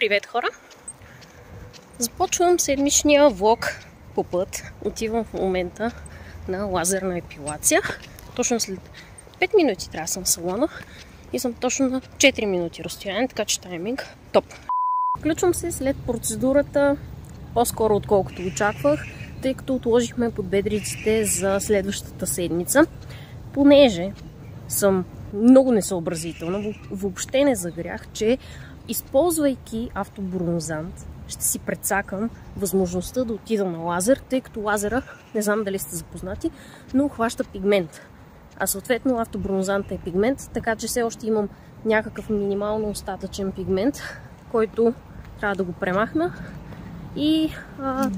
Привет, хора! Започвам седмичния влог по път. Отивам в момента на лазерна епилация. Точно след 5 минути трябва да съм в салона и съм точно на 4 минути разстояние, така че тайминг топ. Включвам се след процедурата по-скоро отколкото очаквах, тъй като отложихме подбедриците за следващата седмица. Понеже съм много несъобразителна, въобще не загрях, че използвайки автобронзант, ще си прецакам възможността да отида на лазер, тъй като лазера, не знам дали сте запознати, но хваща пигмент. А съответно автобронзант е пигмент, така че все още имам някакъв минимално остатъчен пигмент, който трябва да го премахна и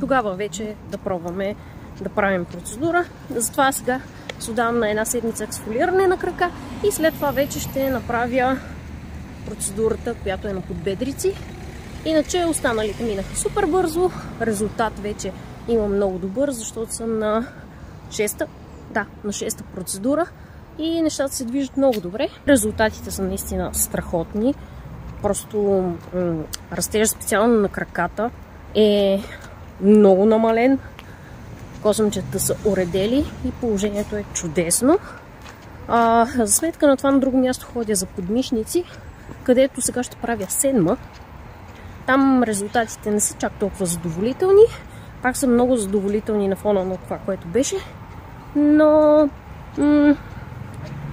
тогава вече да пробваме да правим процедура. Затова сега се отдавам на една седмица ексфолиране на крака и след това вече ще направя процедурата, която е на подбедрици. Иначе останалите минаха супер бързо. Резултат вече имам много добър, защото съм на 6-та процедура и нещата се движат много добре. Резултатите са наистина страхотни. Просто растежа специално на краката е много намален. Косъмчета са уредели и положението е чудесно. За сметка на това на друго място ходя за подмишници, където сега ще правя 7-ма. Там резултатите не са чак толкова задоволителни. Пак са много задоволителни на фона на това, което беше. Но,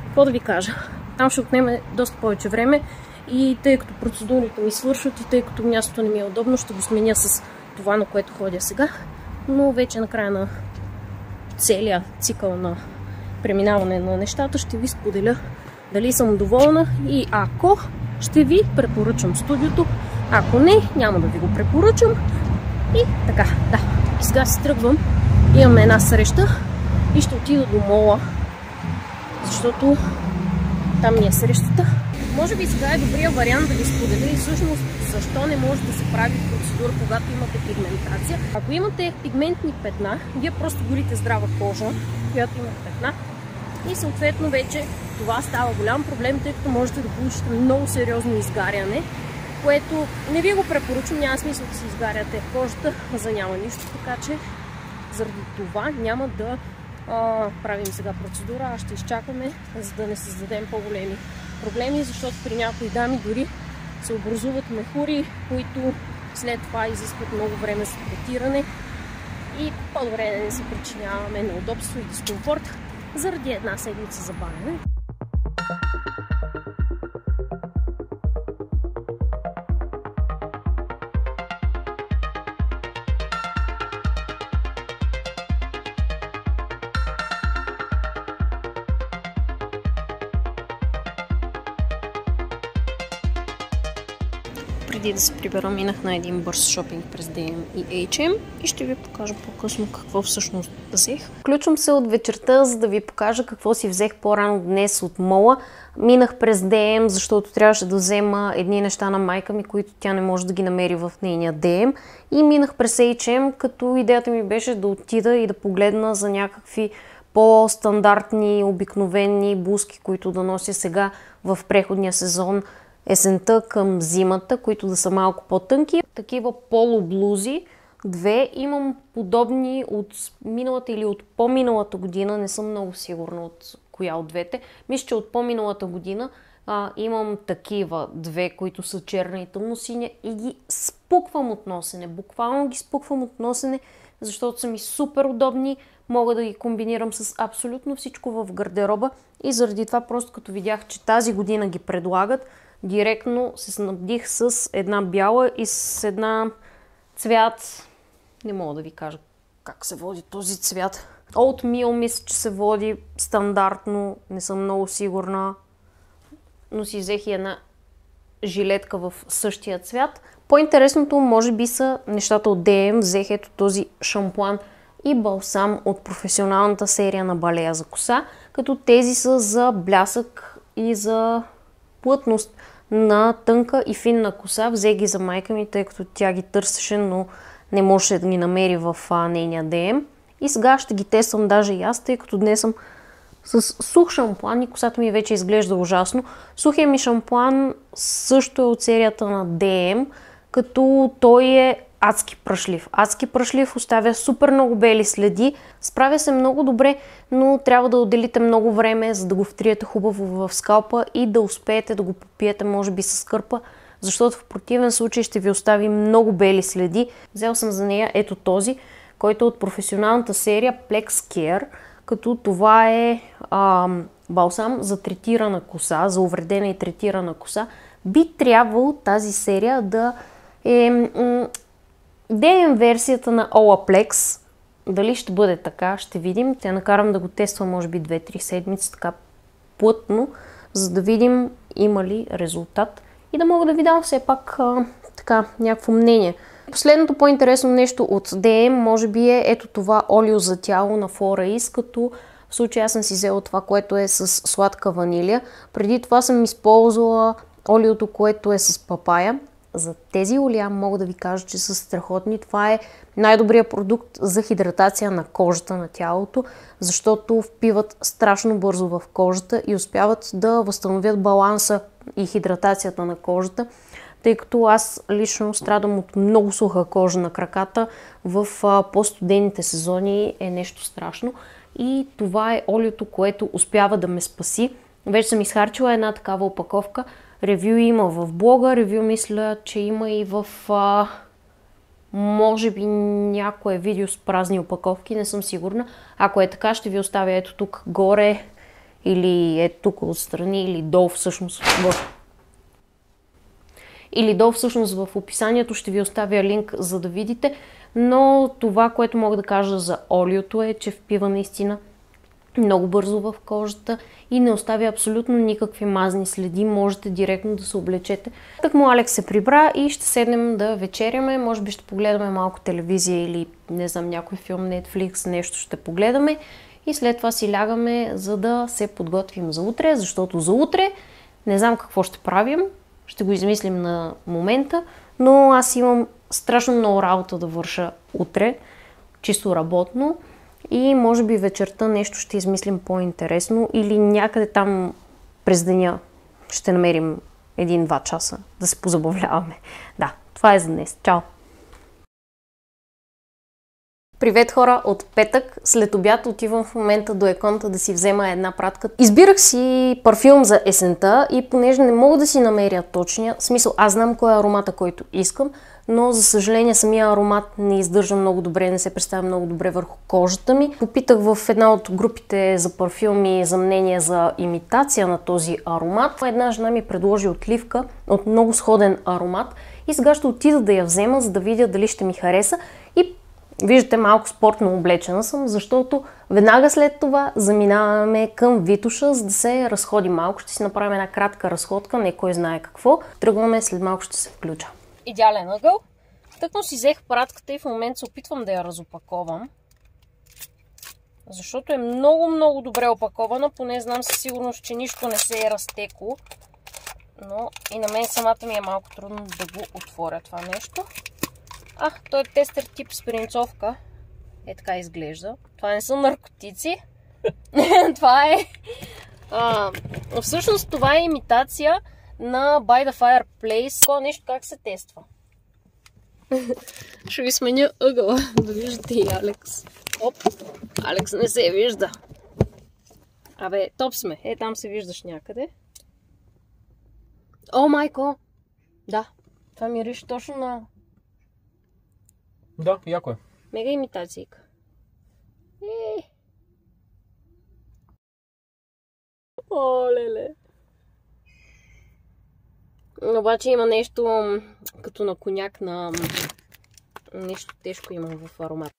какво да ви кажа? Там ще отнеме доста повече време и тъй като процедурите ми свършват и тъй като мястото не ми е удобно, ще го сменя с това, на което ходя сега. Но вече на края на целия цикъл на преминаване на нещата ще ви споделя дали съм доволна и ако ще ви препоръчам студиото, ако не, няма да ви го препоръчам. И така, да. И сега си тръгвам. Имаме една среща и ще отида до мола, защото там ми е срещата. Може би сега е добрия вариант да ви споделя и всъщност защо не може да се прави процедура, когато имате пигментация. Ако имате пигментни петна, вие просто горите здрава кожа, която има петна и съответно вече това става голям проблем, тъй като можете да получите много сериозно изгаряне, което не ви го препоръчвам, няма смисъл да си изгаряте кожата, за няма нищо, така че заради това няма да правим сега процедура, а ще изчакаме, за да не създадем по-големи проблеми, защото при някои дами дори се образуват мехури, които след това изискват много време за третиране и по-добре да не си причиняваме неудобство и дискомфорт заради една седмица забавяне. Преди да се прибера, минах на един бърз шопинг през DM и H&M и ще ви покажа по-късно какво всъщност взех. Включвам се от вечерта, за да ви покажа какво си взех по-рано днес от мола. Минах през DM, защото трябваше да взема едни неща на майка ми, които тя не може да ги намери в нейния DM. И минах през H&M, като идеята ми беше да отида и да погледна за някакви по-стандартни, обикновени блузки, които да нося сега в преходния сезон, есента към зимата, които да са малко по-тънки. Такива полублузи, две. Имам подобни от миналата или от по-миналата година, не съм много сигурна от коя от двете. Мисля, че от по-миналата година имам такива две, които са черна и тъмносиня и ги спуквам от носене. Буквално ги спуквам от носене, защото са ми супер удобни. Мога да ги комбинирам с абсолютно всичко в гардероба и заради това просто като видях, че тази година ги предлагат, директно се снабдих с една бяла и с една цвят. Не мога да ви кажа как се води този цвят. Oatmeal мисля, че се води стандартно, не съм много сигурна, но си взех и една жилетка в същия цвят. По-интересното може би са нещата от DM. Взех ето този шампуан и балсам от професионалната серия на Балея за коса, като тези са за блясък и за плътност на тънка и финна коса. Взе ги за майка ми, тъй като тя ги търсеше, но не можеше да ги намери в нейния DM. И сега ще ги тествам даже и аз, тъй като днес съм с сух шампуан и косата ми вече изглежда ужасно. Сухия ми шампуан също е от серията на DM като той е адски пръшлив. Адски пръшлив, оставя супер много бели следи, справя се много добре, но трябва да отделите много време, за да го втриете хубаво в скалпа и да успеете да го попиете, може би с кърпа, защото в противен случай ще ви остави много бели следи. Взел съм за нея ето този, който е от професионалната серия Plex Care, като това е балсам за третирана коса, за увредена и третирана коса. Би трябвало тази серия да е DM версията на Olaplex. Дали ще бъде така, ще видим. Те накарам да го тествам може би 2-3 седмици така плътно, за да видим има ли резултат и да мога да ви дам все пак така някакво мнение. Последното по-интересно нещо от DM може би е ето това олио за тяло на Florais, като в случая аз съм си взела това, което е с сладка ванилия. Преди това съм използвала олиото, което е с папая. За тези олия мога да ви кажа, че са страхотни. Това е най-добрият продукт за хидратация на кожата на тялото, защото впиват страшно бързо в кожата и успяват да възстановят баланса и хидратацията на кожата, тъй като аз лично страдам от много суха кожа на краката. В по-студените сезони е нещо страшно и това е олиото, което успява да ме спаси. Вече съм изхарчила една такава опаковка. Ревю има в блога, ревю мисля, че има и в може би някое видео с празни опаковки, не съм сигурна. Ако е така, ще ви оставя ето тук горе или ето тук отстрани или долу всъщност в описанието ще ви оставя линк, за да видите. Но това, което мога да кажа за олиото е, че впива наистина много бързо в кожата и не оставя абсолютно никакви мазни следи. Можете директно да се облечете. Так му Алекс се прибра и ще седнем да вечеряме. Може би ще погледаме малко телевизия или не знам, някой филм, Netflix, нещо ще погледаме. И след това си лягаме, за да се подготвим за утре, защото за утре не знам какво ще правим. Ще го измислим на момента, но аз имам страшно много работа да върша утре, чисто работно. И може би вечерта нещо ще измислим по-интересно или някъде там през деня ще намерим 1-2 часа да се позабавляваме. Да, това е за днес. Чао! Привет хора, от петък след обяд отивам в момента до Еконта да си взема една пратка. Избирах си парфюм за есента и понеже не мога да си намеря точния, в смисъл аз знам кой е аромата, който искам, но за съжаление самия аромат не издържа много добре, не се представя много добре върху кожата ми. Попитах в една от групите за парфюми за мнение за имитация на този аромат. Една жена ми предложи отливка от много сходен аромат и сега ще отида да я взема, за да видя дали ще ми хареса. И виждате, малко спортно облечена съм, защото веднага след това заминаваме към Витоша, за да се разходи малко. Ще си направим една кратка разходка, не кой знае какво. Тръгваме, след малко ще се включа. Идеален ъгъл. Тъкмо си взех пратката и в момента се опитвам да я разопаковам. Защото е много добре опакована, поне знам със сигурност, че нищо не се е разтекло. Но и на мен самата ми е малко трудно да го отворя това нещо. Той е тестер тип спринцовка. Е така изглежда. Това не са наркотици. Това е... всъщност това е имитация на By the Fireplace. Такова нещо как се тества. Ще ви сменя ъгъла. Да виждате и Алекс. Оп! Алекс не се вижда. Абе, топ сме. Е, там се виждаш някъде. О, майко! Да, това мирише точно на... Да, яко е. Мега имитацийка. О, леле. Обаче има нещо като на коняк, на нещо тежко има в аромат.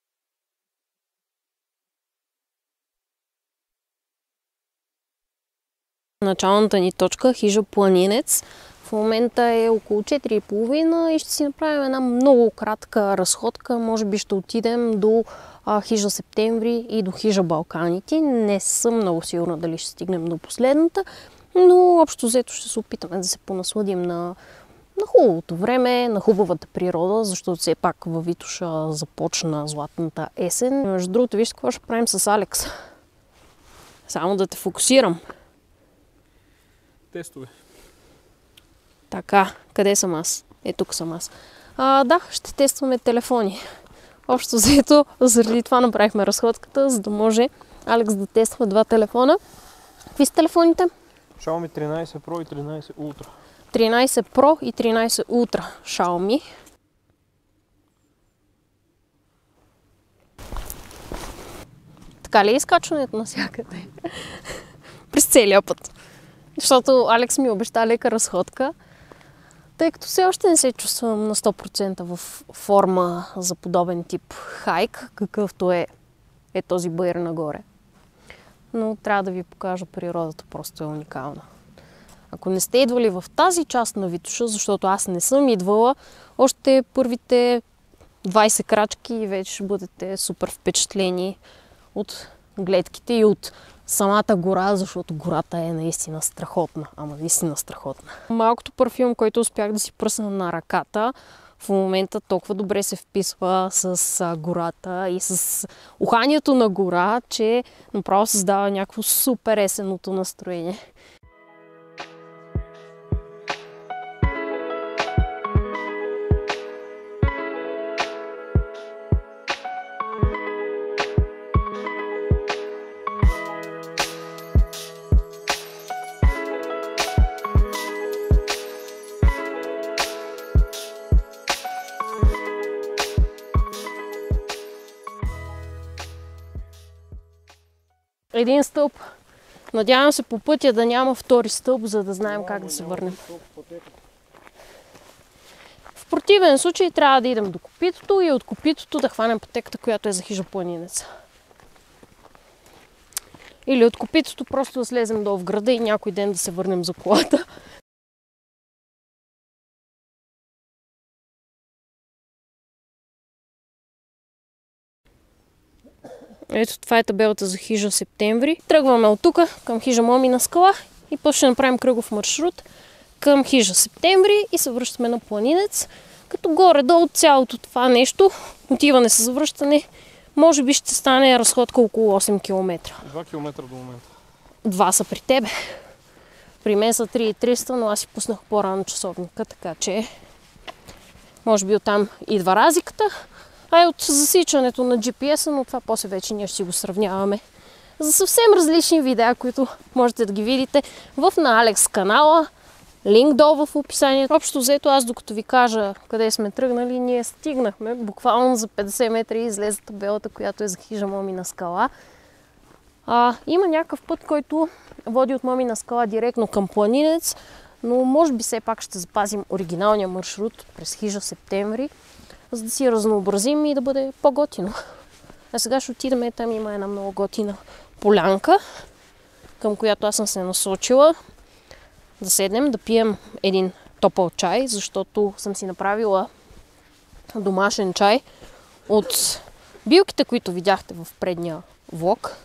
Началната ни точка, хижа Планинец. В момента е около 4:30 и ще си направим една много кратка разходка. Може би ще отидем до хижа Септември и до хижа Балканите. Не съм много сигурна дали ще стигнем до последната, но общо взето ще се опитаме да се понасладим на хубавото време, на хубавата природа, защото все пак във Витоша започна златната есен. Между другото, вижте какво ще правим с Алекс. Само да те фокусирам. Тестове. Така, къде съм аз? Тук съм аз. Да, ще тестваме телефони. Общо взето, заради това направихме разходката, за да може Алекс да тества 2 телефона. Какви са телефоните? Xiaomi 13 Pro и 13 Ultra. 13 Pro и 13 Ultra Xiaomi. Така ли е изкачването навсякъде? През целия път. Защото Алекс ми обеща лека разходка, тъй като все още не се чувствам на 100% в форма за подобен тип хайк, какъвто е този бъйр нагоре. Но трябва да ви покажа природата, просто е уникална. Ако не сте идвали в тази част на Витоша, защото аз не съм идвала, още първите 20 крачки и вече ще бъдете супер впечатлени от гледките и от самата гора, защото гората е наистина страхотна. Ама наистина страхотна. Малкото парфюм, който успях да си пръсна на ръката, в момента толкова добре се вписва с гората и с уханието на гора, че направо създава някакво супер есенното настроение. Един стълб. Надявам се по пътя да няма втори стълб, за да знаем как да се върнем. В противен случай трябва да идем до копитото и от копитото да хванем пътеката, която е за хижа Планинец. Или от копитото просто да слезем долу в града и някой ден да се върнем за колата. Ето това е табелата за хижа Септември. Тръгваме от тук към хижа Момина скала и после ще направим кръгов маршрут към хижа Септември и се връщаме на Планинец. Като горе-долу цялото това нещо, отиване с завръщане, може би ще стане разходка около 8 км. 2 км до момента. 2 са при тебе. При мен са 3300, но аз си пуснах по-рано часовника, така че може би оттам идва разликата. А и от засичането на GPS-а, но това после вече ние ще си го сравняваме за съвсем различни видеа, които можете да ги видите на Алекс канала. Линк долу в описанието. Общо взето, аз докато ви кажа къде сме тръгнали, ние стигнахме буквално за 50 метра и излезе табелата, която е за хижа Момина скала. Има някакъв път, който води от Момина скала директно към Планинец, но може би все пак ще запазим оригиналния маршрут през хижа Септември, за да си разнообразим и да бъде по-готино. А сега ще отидем, там има една много готина полянка, към която аз съм се насочила. Да седнем, да пием един топъл чай, защото съм си направила домашен чай от билките, които видяхте в предния влог.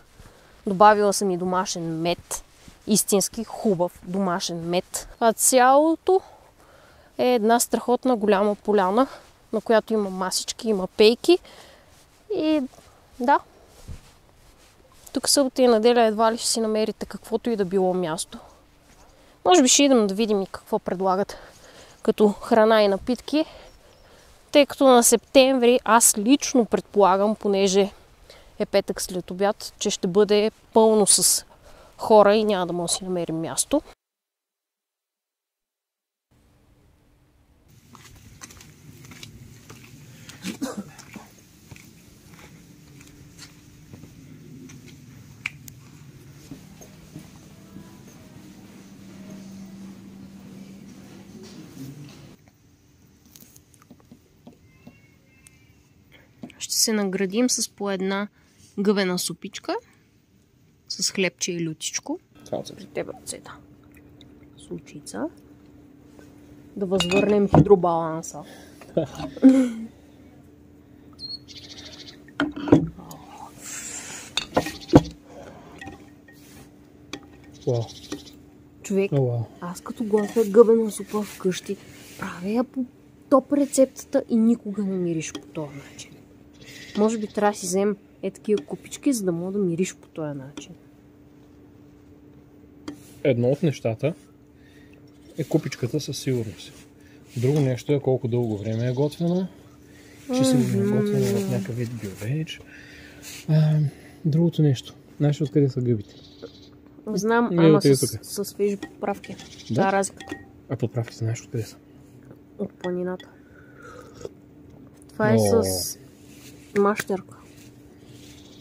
Добавила съм и домашен мед, истински хубав домашен мед. А цялото е една страхотна голяма поляна, на която има масички, има пейки. И да, тук събота и неделя едва ли ще си намерите каквото и да било място. Може би ще идем да видим и какво предлагат като храна и напитки, тъй като на септември аз лично предполагам, понеже е петък след обяд, че ще бъде пълно с хора и няма да може да си намерим място. Ще се наградим с по една гъвена супичка с хлебче и лютичко. При теб ръцета. Сучица. Да възвърнем хидробаланса. Човек, аз като готвя гъбена супа вкъщи, правя я по топ рецептата и никога не мириш по този начин. Може би трябва да си взем такива купички, за да мога да мириш по този начин. Едно от нещата е купичката със сигурност. Друго нещо е колко дълго време е готвена. Че сигурно е готвена в някакъв вид биовеич. Другото нещо. Знаеш откъде са гъбите? Знам, ама с свежи поправки. Да? Разликата. А поправките знаеш откъде са? От планината. Това е с мащерка.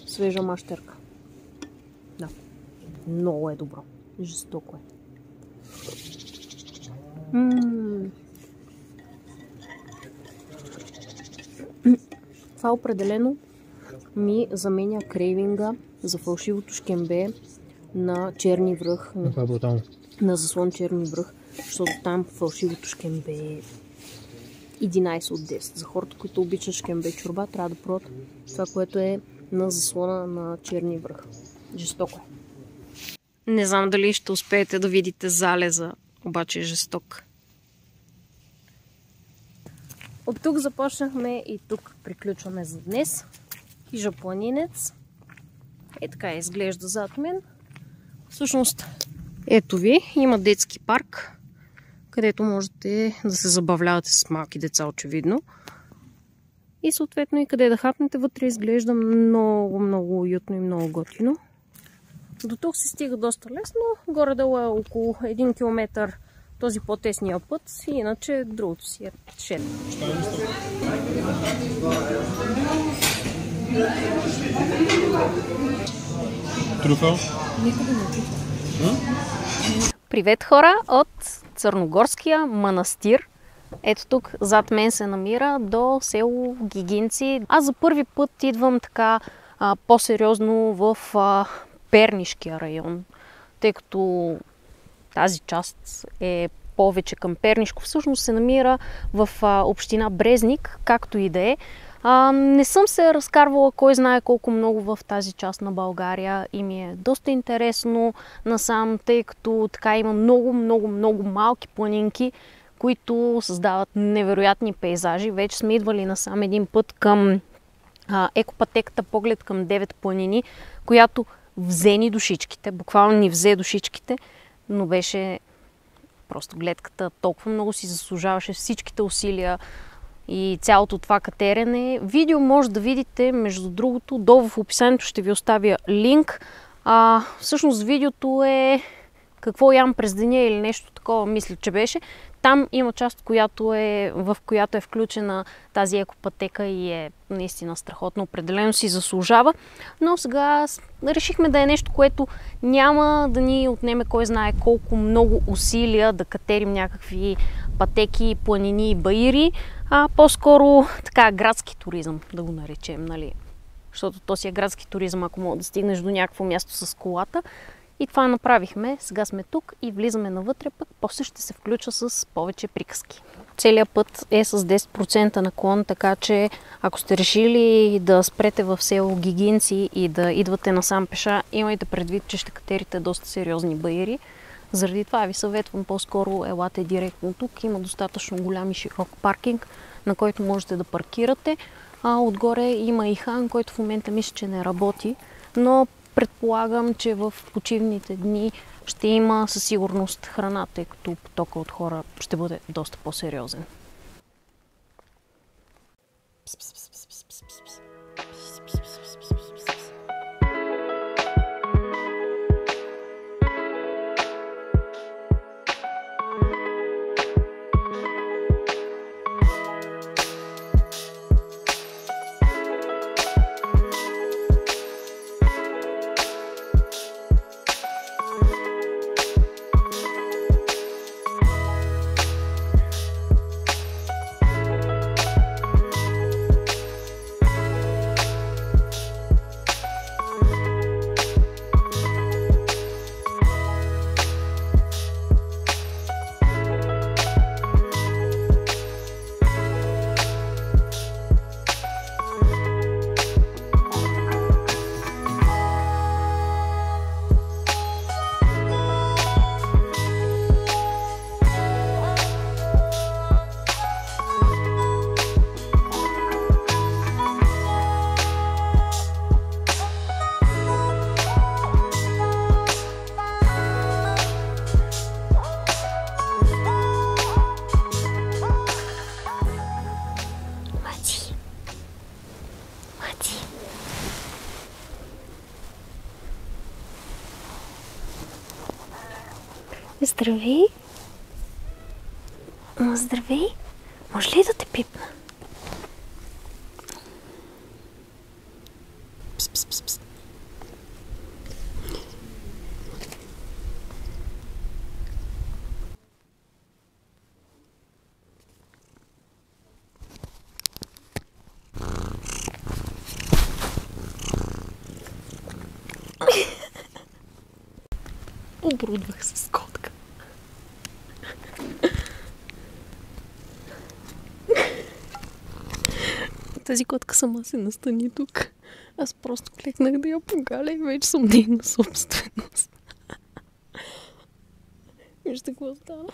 Свежа мащерка. Да. Много е добро. Жестоко е. Това определено ми заменя крейвинга за фалшивото шкембе на Черни връх. Това е брутално. На заслон Черни връх, защото там фалшивото шкембе е 11 от 10. За хората, които обичат шкембе чорба, трябва да пробват това, което е на заслона на Черни връх. Жестоко е. Не знам дали ще успеете да видите залеза, обаче е жесток. От тук започнахме и тук приключваме за днес. Хижа Планинец. Е така изглежда зад мен. Всъщност, ето ви, има детски парк, където можете да се забавлявате с малки деца, очевидно. И съответно и къде да хапнете, вътре изглежда много, много уютно и много готино. До тук се стига доста лесно. Горе-долу е около 1 км този по-тесния път, и иначе другото си е шедно. Трюфел? Привет, хора от Църногорския манастир. Ето тук зад мен се намира до село Гигинци. Аз за първи път идвам така по-сериозно в Пернишкия район, тъй като тази част е повече към Пернишко. Всъщност се намира в община Брезник, както и да е. Не съм се разкарвала кой знае колко много в тази част на България и ми е доста интересно насам, тъй като така има много, много, много малки планинки, които създават невероятни пейзажи. Вече сме идвали насам един път към екопътеката Поглед към 9 планини, която взе ни душичките, буквално ни взе душичките, но беше просто гледката толкова много си заслужаваше всичките усилия и цялото това катерене. Видео може да видите, между другото, долу в описанието ще ви оставя линк. Всъщност видеото е какво ям през деня или нещо такова, мисля, че беше. Там има част, в която е включена тази екопътека и е наистина страхотно. Определено си заслужава. Но сега решихме да е нещо, което няма да ни отнеме кой знае колко много усилия да катерим някакви пътеки, планини и баири, а по-скоро така градски туризъм, да го наречем, нали? Защото то си е градски туризъм, ако мога да стигнеш до някакво място с колата. И това направихме. Сега сме тук и влизаме навътре, пък после ще се включа с повече приказки. Целият път е с 10% наклон, така че ако сте решили да спрете в село Гигинци и да идвате насам пеша, имайте предвид, че ще катерите доста сериозни баири. Заради това ви съветвам по-скоро елате директно тук. Има достатъчно голям и широк паркинг, на който можете да паркирате. Отгоре има и хан, който в момента мисля, че не работи, но предполагам, че в почивните дни ще има със сигурност храна, тъй като потока от хора ще бъде доста по-сериозен. Здравей! Здравей! Може ли да те пипна? Пс, пс, пс, пс. Оборудвах се с котка. Тази котка сама се настани тук. Аз просто клекнах да я погаля и вече съм нейна собственост. Вижте какво става.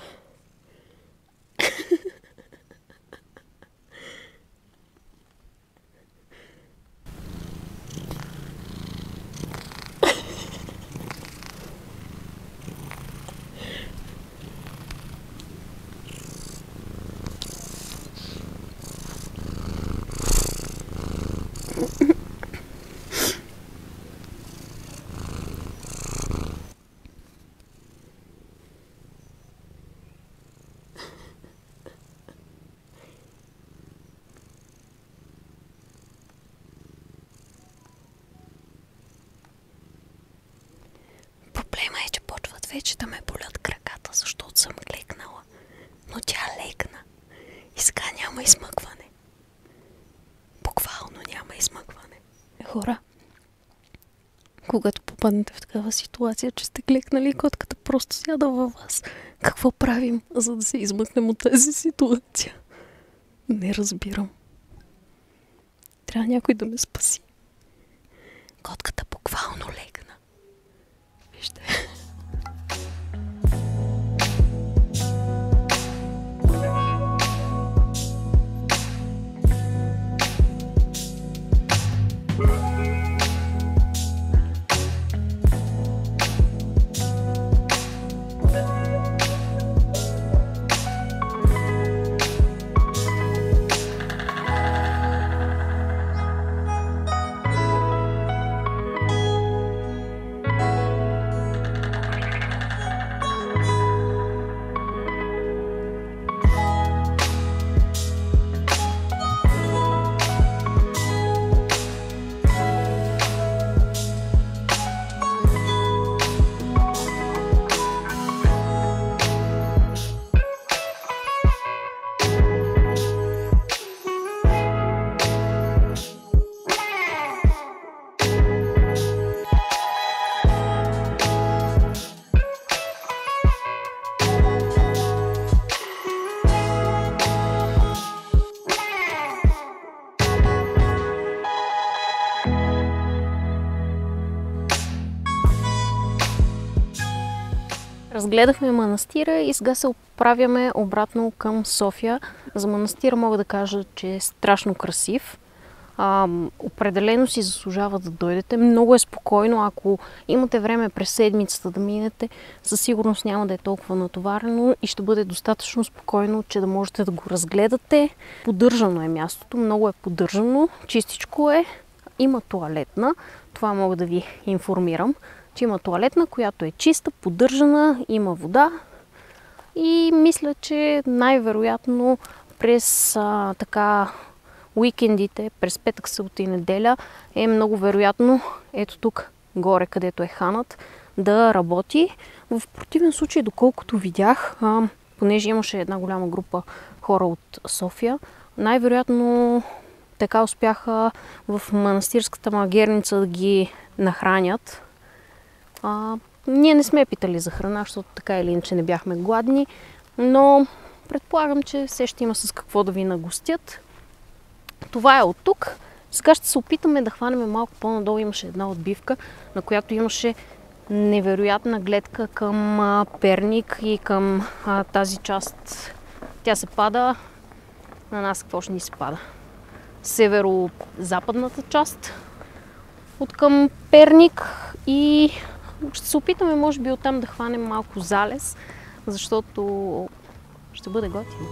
Проблема е, че почват вече да ме болят краката, защото съм клекнала. Но тя легна. И сега няма измъкване. Буквално няма измъкване. Хора, когато попаднете в такава ситуация, че сте клекнали и котката просто сяда във вас, какво правим, за да се измъкнем от тази ситуация? Не разбирам. Трябва някой да ме спаси. Котката буквално легна. Вижте. Разгледахме манастира и сега се отправяме обратно към София. За манастира мога да кажа, че е страшно красив. Определено си заслужава да дойдете. Много е спокойно. Ако имате време през седмицата да минете, със сигурност няма да е толкова натоварено и ще бъде достатъчно спокойно, че да можете да го разгледате. Поддържано е мястото, много е поддържано, чистичко е. Има тоалетна, това мога да ви информирам, че има тоалетна, която е чиста, поддържана, има вода и мисля, че най-вероятно през уикендите, през петък, събота и неделя е много вероятно, ето тук горе, където е ханът, да работи. В противен случай, доколкото видях, понеже имаше една голяма група хора от София, най-вероятно така успяха в манастирската магерница да ги нахранят. Ние не сме питали за храна, защото така или иначе не бяхме гладни, но предполагам, че все ще има с какво да ви нагостят. Това е от тук. Сега ще се опитаме да хванем малко по-надолу. Имаше една отбивка, на която имаше невероятна гледка към Перник и към тази част. Тя се пада. На нас какво ще ни се пада? Северо-западната част от към Перник и ще се опитаме, може би, оттам да хванем малко залез, защото ще бъде готино.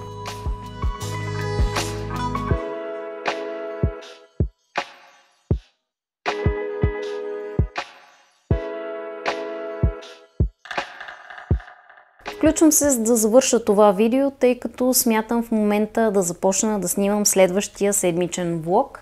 Включвам се за да завърша това видео, тъй като смятам в момента да започна да снимам следващия седмичен влог.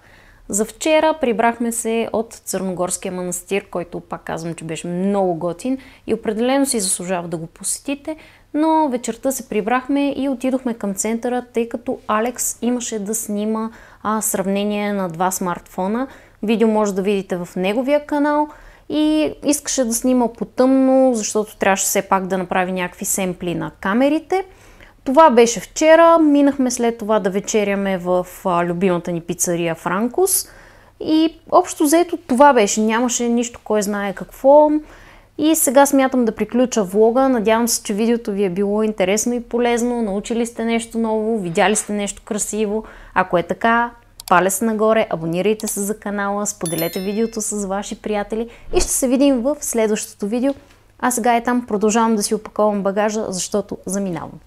За вчера прибрахме се от Църногорския манастир, който пак казвам, че беше много готин и определено си заслужава да го посетите, но вечерта се прибрахме и отидохме към центъра, тъй като Алекс имаше да снима сравнение на два смартфона. Видео може да видите в неговия канал и искаше да снима по-тъмно, защото трябваше все пак да направи някакви семпли на камерите. Това беше вчера, минахме след това да вечеряме в любимата ни пицария Франкус и общо взето това беше, нямаше нищо кой знае какво и сега смятам да приключа влога. Надявам се, че видеото ви е било интересно и полезно, научили сте нещо ново, видяли сте нещо красиво. Ако е така, палец нагоре, абонирайте се за канала, споделете видеото с ваши приятели и ще се видим в следващото видео. А сега там продължавам да си опаковам багажа, защото заминавам.